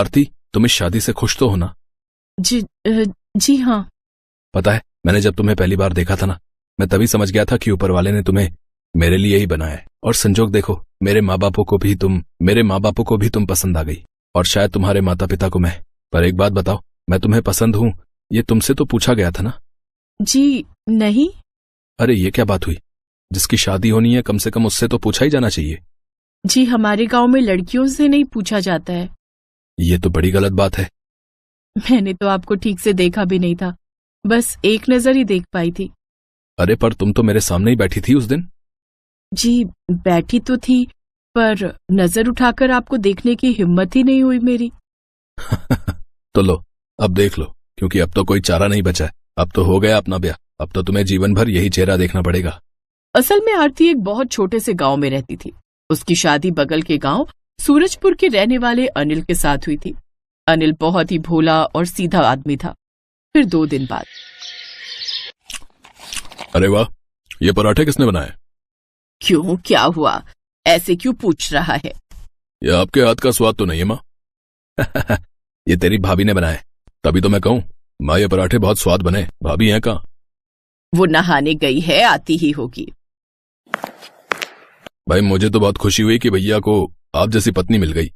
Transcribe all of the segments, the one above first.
आरती, तुम इस शादी से खुश तो हो ना? जी हाँ। पता है, मैंने जब तुम्हें पहली बार देखा था ना, मैं तभी समझ गया था कि ऊपर वाले ने तुम्हें मेरे लिए ही बनाया है। और संजोग देखो, मेरे माँ बापों को भी तुम पसंद आ गई, और शायद तुम्हारे माता पिता को मैं। पर एक बात बताओ, मैं तुम्हें पसंद हूँ ये तुमसे तो पूछा गया था ना? जी नहीं। अरे ये क्या बात हुई? जिसकी शादी होनी है कम से कम उससे तो पूछा ही जाना चाहिए। जी हमारे गांव में लड़कियों से नहीं पूछा जाता है। ये तो बड़ी गलत बात है। मैंने तो आपको ठीक से देखा भी नहीं था, बस एक नजर ही देख पाई थी। अरे पर तुम तो मेरे सामने ही बैठी थी उस दिन। जी बैठी तो थी, पर नजर उठाकर आपको देखने की हिम्मत ही नहीं हुई मेरी। तो लो, अब देख लो, क्योंकि अब तो कोई चारा नहीं बचा है। अब तो हो गया अपना ब्याह, अब तो तुम्हें जीवन भर यही चेहरा देखना पड़ेगा। असल में आरती एक बहुत छोटे से गांव में रहती थी। उसकी शादी बगल के गांव सूरजपुर के रहने वाले अनिल के साथ हुई थी। अनिल बहुत ही भोला और सीधा आदमी था। फिर 2 दिन बाद। अरे वाह, ये पराठे किसने बनाए? क्यों, क्या हुआ? ऐसे क्यों पूछ रहा है? ये आपके हाथ का स्वाद तो नहीं है माँ? ये तेरी भाभी ने बनाए, तभी तो मैं कहूँ माँ ये पराठे बहुत स्वाद बने। भाभी हैं कहाँ? वो नहाने गई है, आती ही होगी। भाई मुझे तो बहुत खुशी हुई कि भैया को आप जैसी पत्नी मिल गई।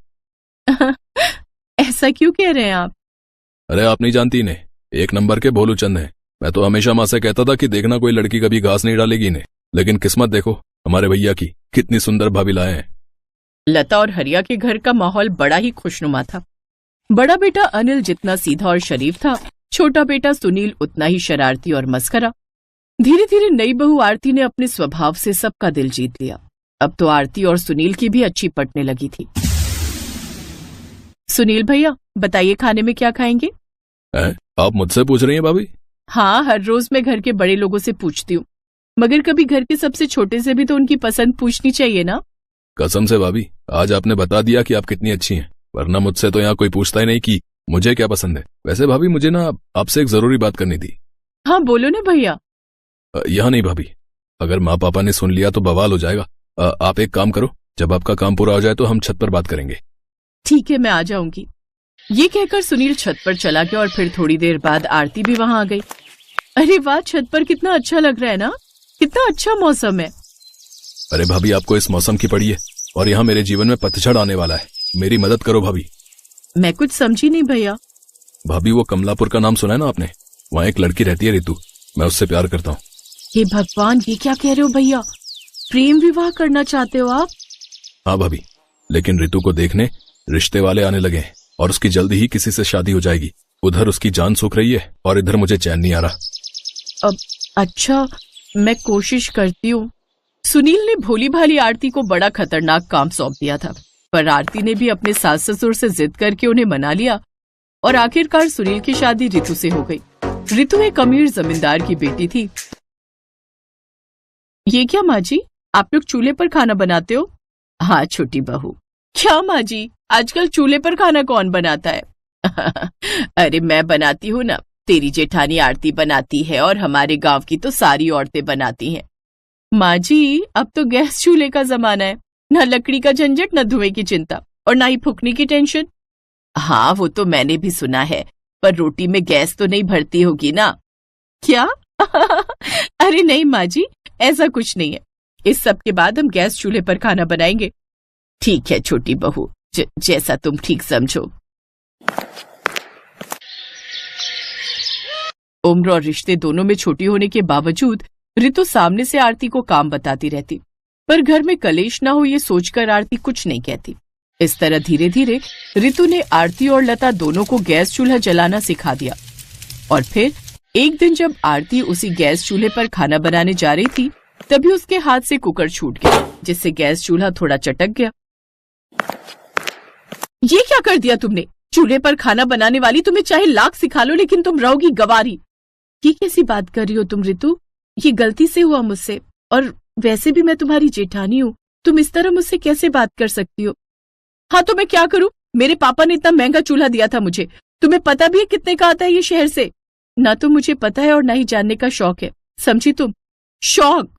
ऐसा क्यों कह रहे हैं आप? अरे आप नहीं जानती इन्हें, एक नंबर के भोलू चंद हैं। मैं तो हमेशा माँ से कहता था कि देखना कोई लड़की कभी घास नहीं डालेगी इन्हें, लेकिन किस्मत देखो हमारे भैया की, कितनी सुंदर भाभी लाए हैं। लता और हरिया के घर का माहौल बड़ा ही खुशनुमा था। बड़ा बेटा अनिल जितना सीधा और शरीफ था, छोटा बेटा सुनील उतना ही शरारती और मस्करा। धीरे धीरे नई बहू आरती ने अपने स्वभाव से सबका दिल जीत लिया। अब तो आरती और सुनील की भी अच्छी पटने लगी थी। सुनील भैया बताइए, खाने में क्या खाएंगे? आप मुझसे पूछ रही हैं भाभी? हाँ, हर रोज मैं घर के बड़े लोगों से पूछती हूँ, मगर कभी घर के सबसे छोटे से भी तो उनकी पसंद पूछनी चाहिए ना। कसम से भाभी, आज आपने बता दिया कि आप कितनी अच्छी हैं, वरना मुझसे तो यहाँ कोई पूछता ही नहीं कि मुझे क्या पसंद है। वैसे भाभी मुझे ना आपसे एक जरूरी बात करनी थी। हाँ बोलो ना भैया। यहाँ नहीं भाभी, अगर माँ पापा ने सुन लिया तो बवाल हो जाएगा। आप एक काम करो, जब आपका काम पूरा हो जाए तो हम छत पर बात करेंगे। ठीक है, मैं आ जाऊंगी। ये कहकर सुनील छत पर चला गया और फिर थोड़ी देर बाद आरती भी वहां आ गई। अरे वाह, छत पर कितना अच्छा लग रहा है ना, कितना अच्छा मौसम है। अरे भाभी आपको इस मौसम की पड़ी है, और यहाँ मेरे जीवन में पतझड़ आने वाला है। मेरी मदद करो भाभी। मैं कुछ समझी नहीं भैया। भाभी वो कमलापुर का नाम सुना है ना आपने? वहाँ एक लड़की रहती है रितु, मैं उससे प्यार करता हूँ। हे भगवान, ये क्या कह रहे हो भैया? प्रेम विवाह करना चाहते हो आप? हाँ भाभी, लेकिन रितु को देखने रिश्ते वाले आने लगे हैं और उसकी जल्दी ही किसी से शादी हो जाएगी। उधर उसकी जान सूख रही है और इधर मुझे चैन नहीं आ रहा। अब अच्छा, मैं कोशिश करती हूँ। सुनील ने भोली भाली आरती को बड़ा खतरनाक काम सौंप दिया था, पर आरती ने भी अपने सास ससुर से जिद करके उन्हें मना लिया और आखिरकार सुनील की शादी रितु से हो गई। रितु एक अमीर जमींदार की बेटी थी। ये क्या माँ जी, आप लोग चूल्हे पर खाना बनाते हो? हाँ छोटी बहू। क्या माँ जी, आजकल चूल्हे पर खाना कौन बनाता है? अरे मैं बनाती हूँ ना, तेरी जेठानी आरती बनाती है और हमारे गांव की तो सारी औरतें बनाती हैं। माँ जी, अब तो गैस चूल्हे का जमाना है, न लकड़ी का झंझट, न धुएं की चिंता और न ही फूकने की टेंशन। हाँ वो तो मैंने भी सुना है, पर रोटी में गैस तो नहीं भरती होगी ना? क्या? अरे नहीं माँ जी, ऐसा कुछ नहीं है। इस सब के बाद हम गैस चूल्हे पर खाना बनाएंगे। ठीक है छोटी बहू, जैसा तुम ठीक समझो। उम्र और रिश्ते दोनों में छोटी होने के बावजूद रितु सामने से आरती को काम बताती रहती, पर घर में कलेश ना हो ये सोचकर आरती कुछ नहीं कहती। इस तरह धीरे धीरे रितु ने आरती और लता दोनों को गैस चूल्हा जलाना सिखा दिया। और फिर एक दिन जब आरती उसी गैस चूल्हे पर खाना बनाने जा रही थी, तभी उसके हाथ से कुकर छूट गया, जिससे गैस चूल्हा थोड़ा चटक गया। ये क्या कर दिया तुमने? चूल्हे पर खाना बनाने वाली तुम्हें चाहे लाख सिखा लो, लेकिन तुम रहोगी गवारी। ये कैसी बात कर रही हो तुम रितु? ये गलती से हुआ मुझसे, और वैसे भी मैं तुम्हारी जेठानी हूँ, तुम इस तरह मुझसे कैसे बात कर सकती हो? हाँ तो मैं क्या करूँ, मेरे पापा ने इतना महंगा चूल्हा दिया था मुझे। तुम्हें पता भी है कितने का आता है ये शहर से? ना तो मुझे पता है और ना ही जानने का शौक है, समझी तुम? शौक?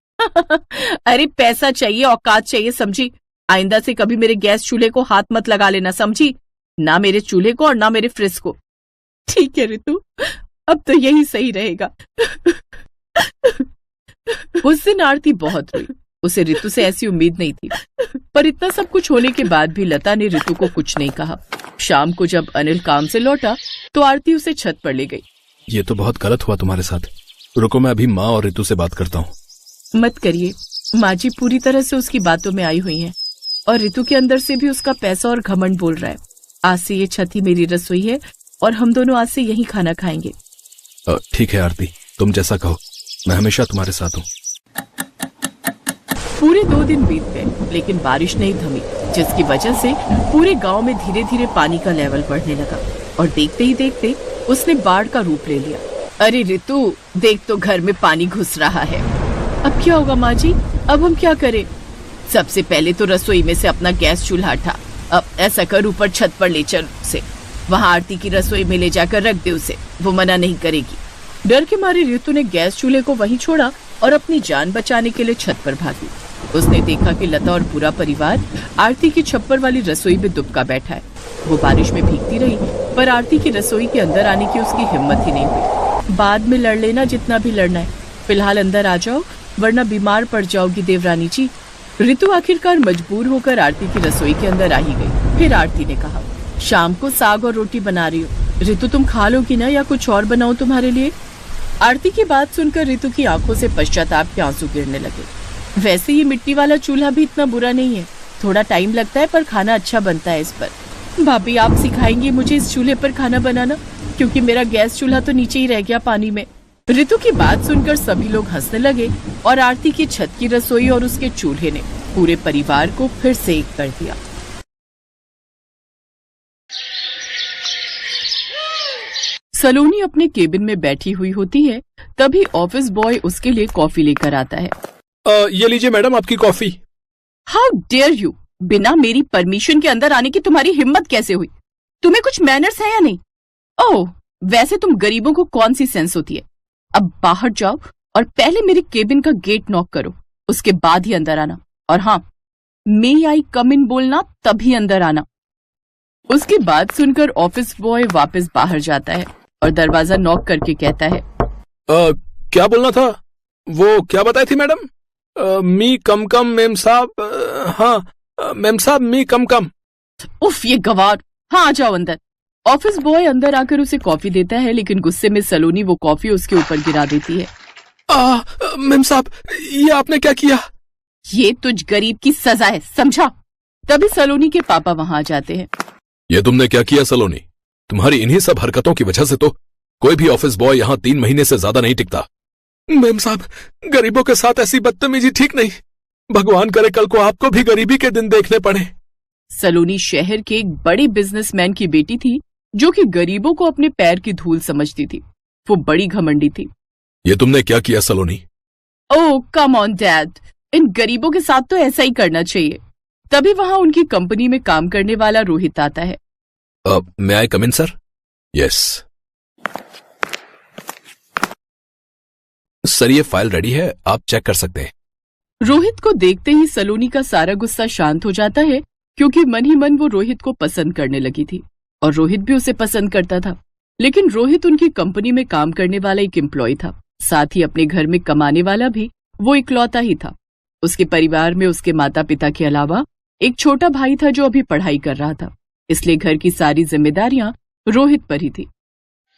अरे पैसा चाहिए, औकात चाहिए, समझी? आइंदा से कभी मेरे गैस चूल्हे को हाथ मत लगा लेना, समझी? ना मेरे चूल्हे को और ना मेरे फ्रिज को। ठीक है रितु, अब तो यही सही रहेगा। उस दिन आरती बहुत रोई। उसे रितु से ऐसी उम्मीद नहीं थी, पर इतना सब कुछ होने के बाद भी लता ने रितु को कुछ नहीं कहा। शाम को जब अनिल काम से लौटा तो आरती उसे छत पर ले गई। ये तो बहुत गलत हुआ तुम्हारे साथ। रुको, मैं अभी माँ और रितु से बात करता हूँ। मत करिए, माँ जी पूरी तरह से उसकी बातों में आई हुई हैं और रितु के अंदर से भी उसका पैसा और घमंड बोल रहा है। आज से ये छत ही मेरी रसोई है और हम दोनों आज से यहीं खाना खाएंगे। ठीक है आरती, तुम जैसा कहो, मैं हमेशा तुम्हारे साथ हूँ। पूरे 2 दिन बीत गए लेकिन बारिश नहीं थमी, जिसकी वजह से पूरे गांव में धीरे धीरे पानी का लेवल बढ़ने लगा और देखते ही देखते उसने बाढ़ का रूप ले लिया। अरे रितु, देख तो घर में पानी घुस रहा है। अब क्या होगा माँ जी, अब हम क्या करें? सबसे पहले तो रसोई में से अपना गैस चूल्हा हटा। अब ऐसा कर, ऊपर छत पर ले चल उसे, वहाँ आरती की रसोई में ले जाकर रख दे उसे, वो मना नहीं करेगी। डर के मारे रितु ने गैस चूल्हे को वहीं छोड़ा और अपनी जान बचाने के लिए छत पर भागी। उसने देखा कि लता और पूरा परिवार आरती की छप्पर वाली रसोई में दुबका बैठा है। वो बारिश में भीगती रही, पर आरती की रसोई के अंदर आने की उसकी हिम्मत ही नहीं हुई। बाद में लड़ लेना जितना भी लड़ना है, फिलहाल अंदर आ जाओ वरना बीमार पड़ जाओगी देवरानी जी। रितु आखिरकार मजबूर होकर आरती की रसोई के अंदर आ ही गई। फिर आरती ने कहा, शाम को साग और रोटी बना रही हो रितु, तुम खा लोगी ना या कुछ और बनाऊं तुम्हारे लिए? आरती की बात सुनकर रितु की आंखों से पश्चाताप के आंसू गिरने लगे। वैसे ये मिट्टी वाला चूल्हा भी इतना बुरा नहीं है, थोड़ा टाइम लगता है पर खाना अच्छा बनता है इस पर। भाभी, आप सिखाएंगी मुझे इस चूल्हे पर खाना बनाना, क्योंकि मेरा गैस चूल्हा तो नीचे ही रह गया पानी में। रितु की बात सुनकर सभी लोग हंसने लगे और आरती की छत की रसोई और उसके चूल्हे ने पूरे परिवार को फिर से एक कर दिया। सलोनी अपने केबिन में बैठी हुई होती है, तभी ऑफिस बॉय उसके लिए कॉफी लेकर आता है। ये लीजिए मैडम, आपकी कॉफी। हाउ डेयर यू, बिना मेरी परमिशन के अंदर आने की तुम्हारी हिम्मत कैसे हुई? तुम्हें कुछ मैनर्स है या नहीं? ओह, वैसे तुम गरीबों को कौन सी सेंस होती है? अब बाहर जाओ और पहले मेरे केबिन का गेट नॉक करो, उसके बाद ही अंदर आना। और हाँ, मे आई कम इन बोलना, तभी अंदर आना। उसकी बात सुनकर ऑफिस बॉय वापस बाहर जाता है और दरवाजा नॉक करके कहता है, क्या बोलना था? वो क्या बताई थी मैडम? मी कम कम मेम साहब। हाँ मेम साहब, मी कम कम। उफ, ये गवार। हाँ, आ जाओ अंदर। ऑफिस बॉय अंदर आकर उसे कॉफी देता है, लेकिन गुस्से में सलोनी वो कॉफी उसके ऊपर गिरा देती है। मेम साहब, ये आपने क्या किया? ये तुझ गरीब की सजा है, समझा? तभी सलोनी के पापा वहां आ जाते हैं। ये तुमने क्या किया सलोनी? तुम्हारी इन्हीं सब हरकतों की वजह से तो कोई भी ऑफिस बॉय यहाँ 3 महीने से ज्यादा नहीं टिकता। मेम साहब, गरीबों के साथ ऐसी बदतमीजी ठीक नहीं। भगवान करे कल को आपको भी गरीबी के दिन देखने पड़े। सलोनी शहर के एक बड़े बिजनेसमैन की बेटी थी, जो कि गरीबों को अपने पैर की धूल समझती थी। वो बड़ी घमंडी थी। ये तुमने क्या किया सलोनी? ओह कम ऑन डैड, इन गरीबों के साथ तो ऐसा ही करना चाहिए। तभी वहां उनकी कंपनी में काम करने वाला रोहित आता है। मे आई कम इन सर? यस सर, ये फाइल रेडी है, आप चेक कर सकते हैं। रोहित को देखते ही सलोनी का सारा गुस्सा शांत हो जाता है, क्योंकि मन ही मन वो रोहित को पसंद करने लगी थी और रोहित भी उसे पसंद करता था। लेकिन रोहित उनकी कंपनी में काम करने वाला एक एम्प्लॉय था, साथ ही अपने घर में कमाने वाला भी वो इकलौता ही था। उसके परिवार में उसके माता पिता के अलावा एक छोटा भाई था जो अभी पढ़ाई कर रहा था, इसलिए घर की सारी जिम्मेदारियां रोहित पर ही थी।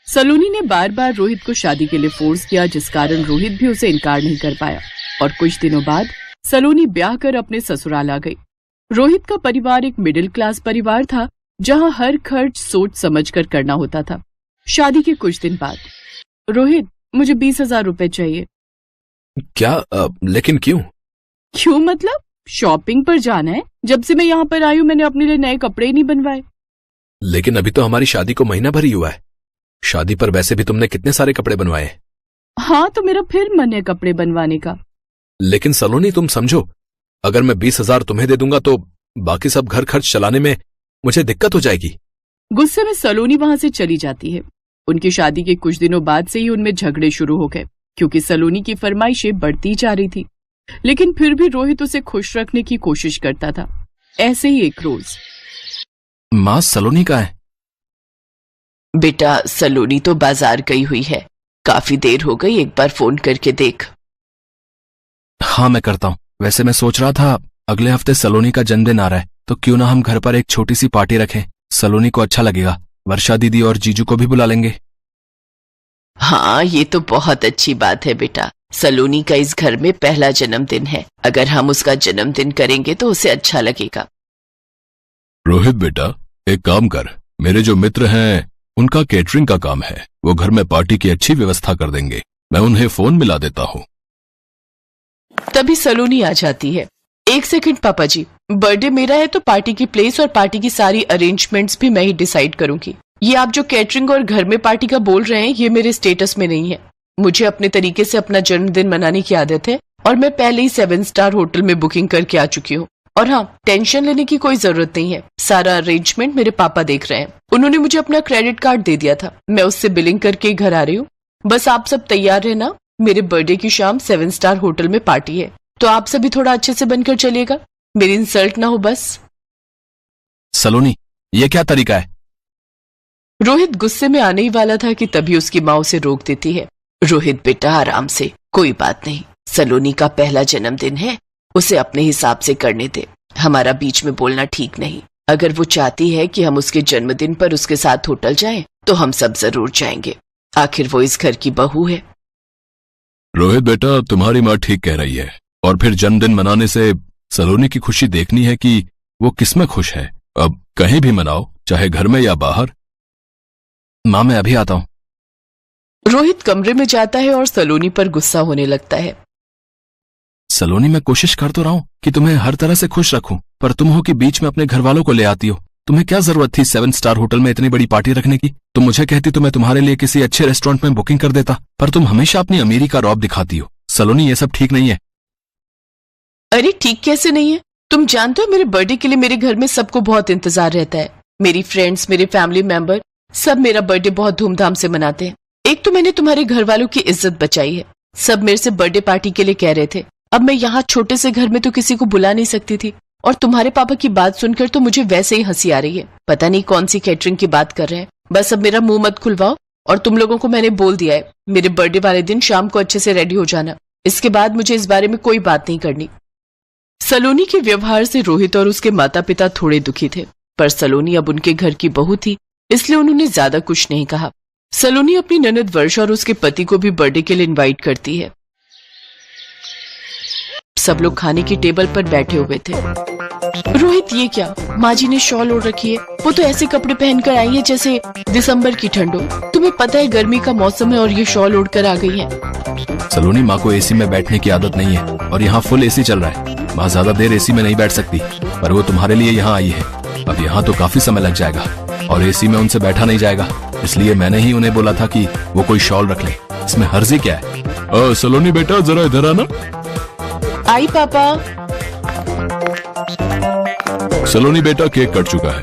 सलोनी ने बार बार रोहित को शादी के लिए फोर्स किया, जिस कारण रोहित भी उसे इनकार नहीं कर पाया और कुछ दिनों बाद सलोनी ब्याह कर अपने ससुराल आ गई। रोहित का परिवार एक मिडिल क्लास परिवार था, जहां हर खर्च सोच समझकर करना होता था। शादी के कुछ दिन बाद, रोहित मुझे 20,000 रुपए चाहिए। क्या? लेकिन क्यों? क्यों मतलब? शॉपिंग पर जाना है। जब से मैं यहाँ पर आई हूँ मैंने अपने लिए नए कपड़े नहीं बनवाए। लेकिन अभी तो हमारी शादी को महीना भर ही हुआ है। शादी पर वैसे भी तुमने कितने सारे कपड़े बनवाए। हाँ, तो मेरा फिर मन है कपड़े बनवाने का। लेकिन सलोनी तुम समझो, अगर मैं 20,000 तुम्हें दे दूंगा तो बाकी सब घर खर्च चलाने में मुझे दिक्कत हो जाएगी। गुस्से में सलोनी वहां से चली जाती है। उनकी शादी के कुछ दिनों बाद से ही उनमें झगड़े शुरू हो गए, क्योंकि सलोनी की फरमाइशें बढ़ती जा रही थी। लेकिन फिर भी रोहित उसे खुश रखने की कोशिश करता था। ऐसे ही एक रोज माँ सलोनी का है? बेटा सलोनी तो बाजार गई हुई है, काफी देर हो गई, एक बार फोन करके देख। हाँ मैं करता हूँ। वैसे मैं सोच रहा था अगले हफ्ते सलोनी का जन्मदिन आ रहा है, तो क्यों ना हम घर पर एक छोटी सी पार्टी रखें। सलोनी को अच्छा लगेगा। वर्षा दीदी और जीजू को भी बुला लेंगे। हाँ ये तो बहुत अच्छी बात है बेटा, सलोनी का इस घर में पहला जन्मदिन है, अगर हम उसका जन्मदिन करेंगे तो उसे अच्छा लगेगा। रोहित बेटा, एक काम कर, मेरे जो मित्र हैं उनका केटरिंग का काम है, वो घर में पार्टी की अच्छी व्यवस्था कर देंगे। मैं उन्हें फोन मिला देता हूँ। तभी सलोनी आ जाती है। एक सेकंड पापा जी, बर्थडे मेरा है तो पार्टी की प्लेस और पार्टी की सारी अरेंजमेंट्स भी मैं ही डिसाइड करूंगी। ये आप जो कैटरिंग और घर में पार्टी का बोल रहे हैं ये मेरे स्टेटस में नहीं है। मुझे अपने तरीके से अपना जन्मदिन मनाने की आदत है और मैं पहले ही 7 स्टार होटल में बुकिंग करके आ चुकी हूँ। और हाँ, टेंशन लेने की कोई जरूरत नहीं है, सारा अरेंजमेंट मेरे पापा देख रहे हैं। उन्होंने मुझे अपना क्रेडिट कार्ड दे दिया था, मैं उससे बिलिंग करके घर आ रही हूँ। बस आप सब तैयार रहना, मेरे बर्थडे की शाम 7 स्टार होटल में पार्टी है, तो आप सभी थोड़ा अच्छे से बनकर चलिएगा, मेरी इंसल्ट ना हो बस। सलोनी, ये क्या तरीका है? रोहित गुस्से में आने ही वाला था कि तभी उसकी माँ उसे रोक देती है। रोहित बेटा आराम से, कोई बात नहीं, सलोनी का पहला जन्मदिन है, उसे अपने हिसाब से करने दे, हमारा बीच में बोलना ठीक नहीं। अगर वो चाहती है कि हम उसके जन्मदिन पर उसके साथ होटल जाएं, तो हम सब जरूर जाएंगे, आखिर वो इस घर की बहू है। रोहित बेटा, तुम्हारी माँ ठीक कह रही है, और फिर जन्मदिन मनाने से सलोनी की खुशी देखनी है कि वो किसमें खुश है। अब कहीं भी मनाओ, चाहे घर में या बाहर। माँ मैं अभी आता हूँ। रोहित कमरे में जाता है और सलोनी पर गुस्सा होने लगता है। सलोनी, मैं कोशिश कर तो रहा हूँ कि तुम्हें हर तरह से खुश रखूं, पर तुम हो कि बीच में अपने घर वालों को ले आती हो। तुम्हें क्या जरूरत थी 7 स्टार होटल में इतनी बड़ी पार्टी रखने की? तुम मुझे कहती तो मैं तुम्हारे लिए किसी अच्छे रेस्टोरेंट में बुकिंग कर देता, पर तुम हमेशा अपनी अमीरी का रौब दिखाती हो। सलोनी, ये सब ठीक नहीं है। अरे ठीक कैसे नहीं है? तुम जानते हो मेरे बर्थडे के लिए मेरे घर में सबको बहुत इंतजार रहता है। मेरी फ्रेंड्स, मेरे फैमिली मेंबर सब मेरा बर्थडे बहुत धूमधाम से मनाते हैं। एक तो मैंने तुम्हारे घर वालों की इज्जत बचाई है, सब मेरे से बर्थडे पार्टी के लिए कह रहे थे। अब मैं यहाँ छोटे से घर में तो किसी को बुला नहीं सकती थी, और तुम्हारे पापा की बात सुनकर तो मुझे वैसे ही हंसी आ रही है। पता नहीं कौन सी कैटरिंग की बात कर रहे हैं। बस अब मेरा मुंह मत खुलवाओ, और तुम लोगों को मैंने बोल दिया है, मेरे बर्थडे वाले दिन शाम को अच्छे से रेडी हो जाना। इसके बाद मुझे इस बारे में कोई बात नहीं करनी। सलोनी के व्यवहार से रोहित और उसके माता पिता थोड़े दुखी थे, पर सलोनी अब उनके घर की बहू थी, इसलिए उन्होंने ज्यादा कुछ नहीं कहा। सलोनी अपनी ननद वर्षा और उसके पति को भी बर्थडे के लिए इनवाइट करती है। सब लोग खाने की टेबल पर बैठे हुए थे। रोहित, ये क्या, माँ जी ने शॉल ओढ़ रखी है, वो तो ऐसे कपड़े पहनकर आई है जैसे दिसंबर की ठंड हो। तुम्हें पता है गर्मी का मौसम है और ये शॉल ओढ़कर आ गई है। सलोनी, माँ को एसी में बैठने की आदत नहीं है, और यहाँ फुल एसी चल रहा है। माँ ज्यादा देर एसी में नहीं बैठ सकती, पर वो तुम्हारे लिए यहाँ आई है। अब यहाँ तो काफी समय लग जाएगा, और एसी में उनसे बैठा नहीं जाएगा, इसलिए मैंने ही उन्हें बोला था कि वो कोई शॉल रख ले। इसमें हर्जी क्या है? सलोनी बेटा, जरा इधर आना। आई पापा। सलोनी बेटा, केक कट चुका है,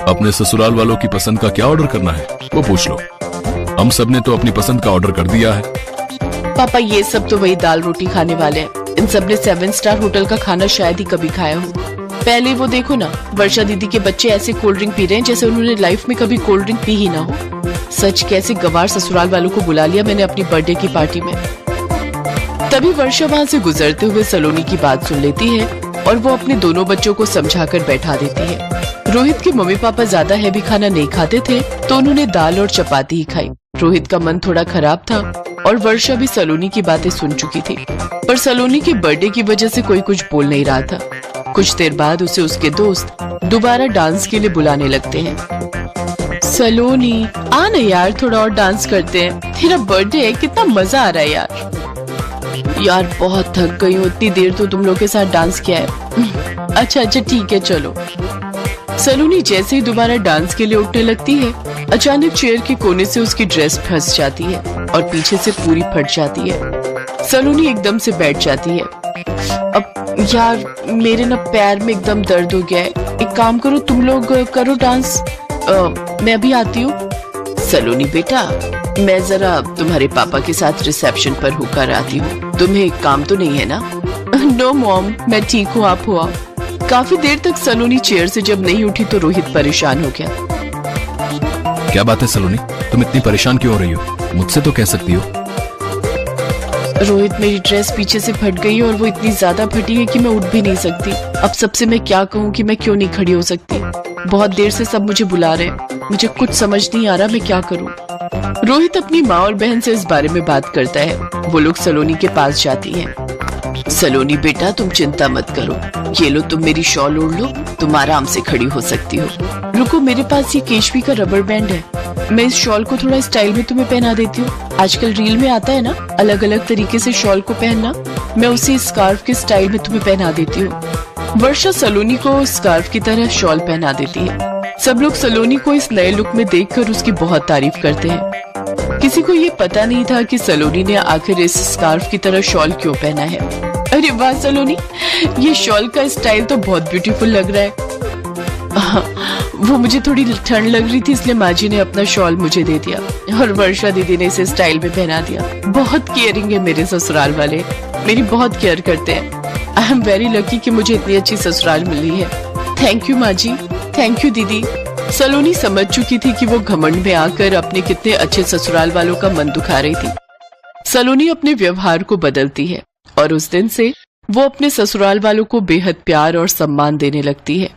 अपने ससुराल वालों की पसंद का क्या ऑर्डर करना है वो पूछ लो। हम सब ने तो अपनी पसंद का ऑर्डर कर दिया है। पापा, ये सब तो वही दाल रोटी खाने वाले हैं, इन सब ने 7 स्टार होटल का खाना शायद ही कभी खाया हो। पहले वो देखो ना, वर्षा दीदी के बच्चे ऐसे कोल्ड ड्रिंक पी रहे हैं जैसे उन्होंने लाइफ में कभी कोल्ड ड्रिंक पी ही ना हो। सच, कैसे गवार ससुराल वालों को बुला लिया मैंने अपनी बर्थडे की पार्टी में। तभी वर्षा वहां से गुजरते हुए सलोनी की बात सुन लेती है और वो अपने दोनों बच्चों को समझाकर बैठा देती है। रोहित के मम्मी पापा ज्यादा हैवी खाना नहीं खाते थे, तो उन्होंने दाल और चपाती ही खाई। रोहित का मन थोड़ा खराब था और वर्षा भी सलोनी की बातें सुन चुकी थी, पर सलोनी के बर्थडे की वजह से कोई कुछ बोल नहीं रहा था। कुछ देर बाद उसे उसके दोस्त दोबारा डांस के लिए बुलाने लगते हैं। सलोनी, आ ना यार, थोड़ा और डांस करते हैं, तेरा बर्थडे है, कितना मजा आ रहा है यार। यार बहुत थक गई हूँ, इतनी देर तो तुम लोग के साथ डांस किया है। अच्छा ठीक है, चलो। सलोनी जैसे ही दोबारा डांस के लिए उठने लगती है, अचानक चेयर के कोने से उसकी ड्रेस फंस जाती है और पीछे से पूरी फट जाती है। सलोनी एकदम से बैठ जाती है। अब यार, मेरे ना पैर में एकदम दर्द हो गया है, एक काम करो, तुम लोग करो डांस, मैं अभी आती हूँ। सलोनी बेटा, मैं जरा तुम्हारे पापा के साथ रिसेप्शन पर होकर आती हूँ, तुम्हें काम तो नहीं है ना? नो मॉम, मैं ठीक हूँ, आप हो आओ। काफी देर तक सलोनी चेयर से जब नहीं उठी तो रोहित परेशान हो गया। क्या बात है सलोनी, तुम इतनी परेशान क्यों हो रही हो? मुझसे तो कह सकती हो। रोहित, मेरी ड्रेस पीछे से फट गई है और वो इतनी ज्यादा फटी है कि मैं उठ भी नहीं सकती। अब सबसे मैं क्या कहूँ कि मैं क्यों नहीं खड़ी हो सकती? बहुत देर से सब मुझे बुला रहे हैं, मुझे कुछ समझ नहीं आ रहा मैं क्या करूँ। रोहित अपनी माँ और बहन से इस बारे में बात करता है। वो लोग सलोनी के पास जाती हैं। सलोनी बेटा, तुम चिंता मत करो, ये लो तुम मेरी शॉल ओढ़ लो, तुम आराम से खड़ी हो सकती हो। रुको, मेरे पास ये केशवी का रबर बैंड है, मैं इस शॉल को थोड़ा स्टाइल में तुम्हें पहना देती हूँ। आजकल रील में आता है ना अलग अलग तरीके से शॉल को पहनना, मैं उसे स्कार्फ के स्टाइल में तुम्हें पहना देती हूँ। वर्षा सलोनी को स्कार्फ की तरह शॉल पहना देती है। सब लोग सलोनी को इस नए लुक में देखकर उसकी बहुत तारीफ करते हैं। किसी को ये पता नहीं था कि सलोनी ने आखिर इस स्कार्फ की तरह शॉल क्यों पहना है। अरे वाह सलोनी, ये शॉल का स्टाइल तो बहुत ब्यूटीफुल लग रहा है। वो मुझे थोड़ी ठंड लग रही थी इसलिए माँ जी ने अपना शॉल मुझे दे दिया और वर्षा दीदी ने इसे स्टाइल में पहना दिया। बहुत केयरिंग है मेरे ससुराल वाले, मेरी बहुत केयर करते हैं। आई एम वेरी लकी कि मुझे इतनी अच्छी ससुराल मिली है। थैंक यू माँ जी, थैंक यू दीदी। सलोनी समझ चुकी थी कि वो घमंड में आकर अपने कितने अच्छे ससुराल वालों का मन दुखा रही थी। सलोनी अपने व्यवहार को बदलती है और उस दिन से वो अपने ससुराल वालों को बेहद प्यार और सम्मान देने लगती है।